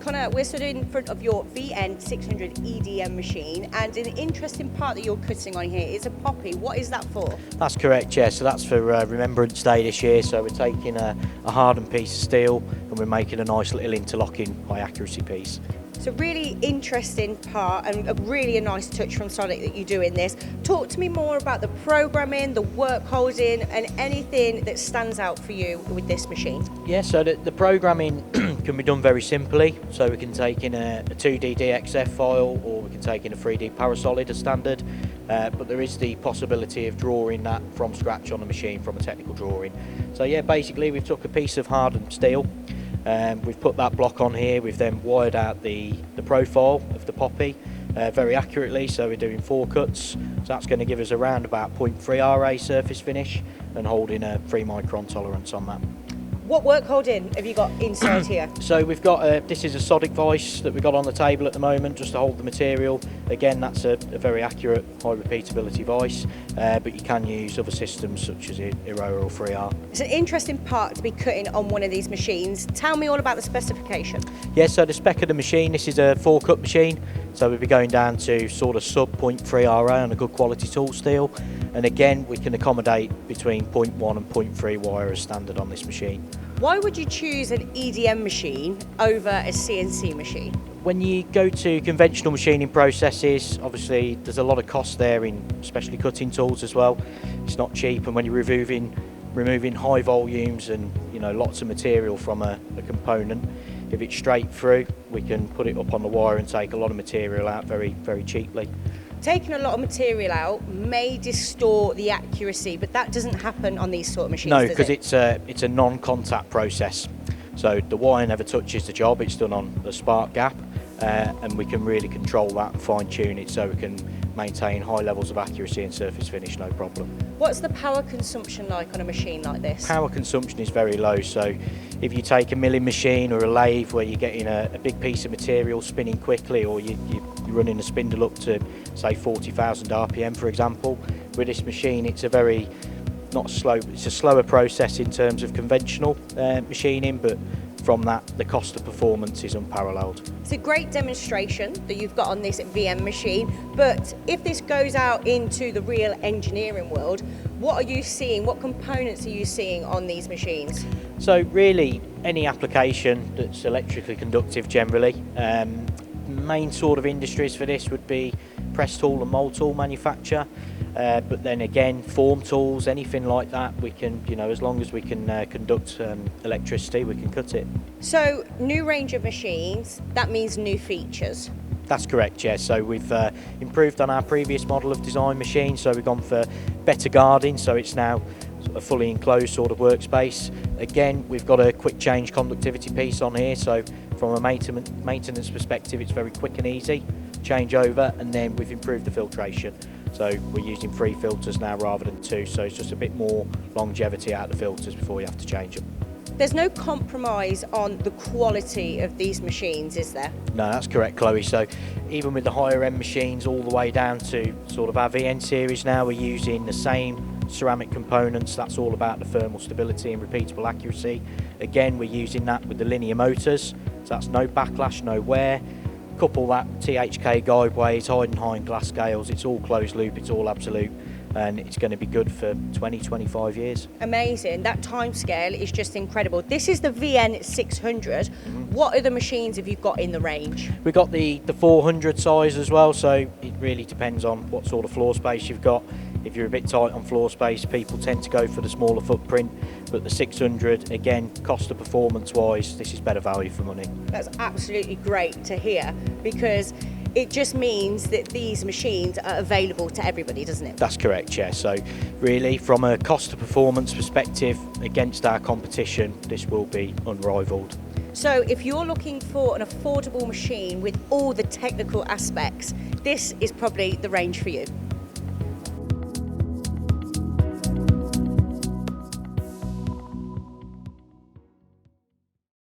Connor, we're stood in front of your VN600 EDM machine, and an interesting part that you're cutting on here is a poppy. What is that for? That's correct, yeah. So that's for Remembrance Day this year. So we're taking a hardened piece of steel and we're making a nice little interlocking high accuracy piece. It's a really interesting part and a nice touch from Sodick that you do in this. Talk to me more about the programming, the work holding, and anything that stands out for you with this machine. Yeah, so the programming can be done very simply. So we can take in a 2D DXF file, or we can take in a 3D Parasolid as standard. But there is the possibility of drawing that from scratch on the machine from a technical drawing. So yeah, basically we've took a piece of hardened steel. We've put that block on here. We've then wired out the profile of the poppy very accurately, so we're doing 4 cuts. So that's going to give us around about 0.3 RA surface finish and holding a 3 micron tolerance on that. What work holding have you got inside here? So we've got, this is a Sodick vise that we've got on the table at the moment just to hold the material. Again, that's a very accurate high repeatability vise, but you can use other systems such as Eroa or 3R. It's an interesting part to be cutting on one of these machines. Tell me all about the specification. Yeah, so the spec of the machine, this is a 4-cut machine, so we'll be going down to sort of sub 0.3 RA on a good quality tool steel. And again, we can accommodate between 0.1 and 0.3 wire as standard on this machine. Why would you choose an EDM machine over a CNC machine? When you go to conventional machining processes, obviously there's a lot of cost there in especially cutting tools as well. It's not cheap, and when you're removing high volumes and lots of material from a component, if it's straight through, we can put it up on the wire and take a lot of material out very, very cheaply. Taking a lot of material out may distort the accuracy, but that doesn't happen on these sort of machines. No, because it's a non-contact process. So the wire never touches the job, it's done on the spark gap, and we can really control that and fine tune it so we can maintain high levels of accuracy and surface finish, no problem. What's the power consumption like on a machine like this? Power consumption is very low, so if you take a milling machine or a lathe where you're getting a big piece of material spinning quickly, or you're running a spindle up to say 40,000 RPM for example, with this machine it's it's a slower process in terms of conventional machining, but from that the cost of performance is unparalleled. It's a great demonstration that you've got on this VM machine, but if this goes out into the real engineering world, what are you seeing? What components are you seeing on these machines? So really any application that's electrically conductive generally. Main sort of industries for this would be press tool and mold tool manufacture, but then again form tools, anything like that, we can, as long as we can conduct electricity, we can cut it. So new range of machines, that means new features. That's correct, yeah. So we've improved on our previous model of design machine, so we've gone for better guarding, so it's now a fully enclosed sort of workspace. Again, we've got a quick change conductivity piece on here, so from a maintenance perspective it's very quick and easy change over, and then we've improved the filtration, so we're using 3 filters now rather than 2, so it's just a bit more longevity out of the filters before you have to change them. There's no compromise on the quality of these machines, is there? No, that's correct, Chloe. So even with the higher end machines all the way down to sort of our VN series now, we're using the same ceramic components. That's all about the thermal stability and repeatable accuracy. Again, we're using that with the linear motors, so that's no backlash, no wear. Couple that THK guideways, hide and hind glass scales, it's all closed loop, it's all absolute, and it's going to be good for 20-25 years. Amazing, that time scale is just incredible. This is the VN600. What other machines have you got in the range? We've got the 400 size as well, so it really depends on what sort of floor space you've got. If you're a bit tight on floor space, people tend to go for the smaller footprint, but the 600, again, cost of performance wise, this is better value for money. That's absolutely great to hear, because it just means that these machines are available to everybody, doesn't it? That's correct, yeah. So really, from a cost to performance perspective, against our competition, this will be unrivaled. So if you're looking for an affordable machine with all the technical aspects, this is probably the range for you.